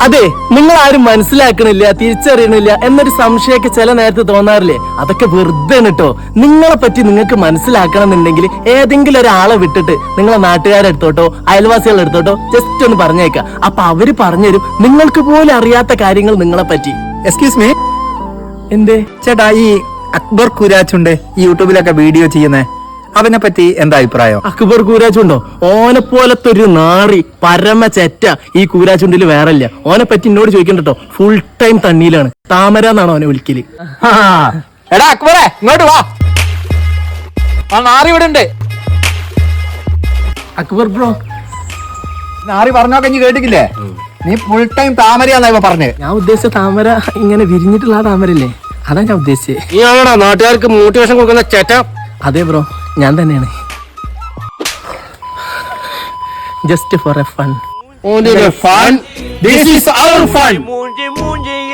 അതെ, നിങ്ങൾ ആരും മനസ്സിലാക്കണില്ല, തിരിച്ചറിയണില്ല എന്നൊരു സംശയമൊക്കെ ചില നേരത്ത് തോന്നാറില്ലേ? അതൊക്കെ വെറുതെ കേട്ടോ. നിങ്ങളെ പറ്റി നിങ്ങൾക്ക് മനസ്സിലാക്കണം എന്നുണ്ടെങ്കിൽ ഏതെങ്കിലും ഒരാളെ വിട്ടിട്ട് നിങ്ങളെ നാട്ടുകാരെ എടുത്തോട്ടോ, അയൽവാസികളെ എടുത്തോട്ടോ ജസ്റ്റ് ഒന്ന് പറഞ്ഞേക്കാം. അപ്പൊ അവര് പറഞ്ഞുതരും നിങ്ങൾക്ക് പോലും അറിയാത്ത കാര്യങ്ങൾ നിങ്ങളെ പറ്റി. എക്സ്ക്യൂസ് മീ, എന്തേ ചേട്ടാ, ഈ അക്ബർ കുരാച്ചുണ്ട് ഈ യൂട്യൂബിലൊക്കെ വീഡിയോ ചെയ്യുന്നേ, അവനെ പറ്റി എന്താ അഭിപ്രായം? അക്ബർ കൂരാച്ചുണ്ടോ? ഓനെ പോലത്തെ ഒരു നാറി പരമ ചെറ്റ ഈ കൂരാച്ചുണ്ടിൽ വേറല്ല. ഓനെ പറ്റി എന്നോട് ചോദിക്കണ്ടോ, ഫുൾ ടൈം തണ്ണിയിലാണ്. താമര എന്നാണ് ഓനെ വിളിക്കല്. എടാ അക്ബറെ, ഇങ്ങോട്ട് വാ, ആ നാറി ഇവിടെ ഉണ്ട്. അക്ബർ ബ്രോ, നാറി പറഞ്ഞോക്കെ നീ കേട്ടിട്ടില്ലേ? നീ ഫുൾ ടൈം താമരയാന്നാ ഇവ പറഞ്ഞത്. ഞാൻ ഉദ്ദേശിച്ച താമര ഇങ്ങനെ വിരിഞ്ഞിട്ടുള്ള ആ താമരല്ലേ, അതാ ഞാൻ ഉദ്ദേശിച്ചത്. നീ ആണോ നാട്ടുകാർക്ക് മോട്ടിവേഷൻ കൊടുക്കുന്ന ചേട്ട? അതെ ബ്രോ, ഞാൻ തന്നെയാണ്. Just for A fun. Only the fun. This is our fun. മൂഞ്ചി മൂഞ്ചിയിൽ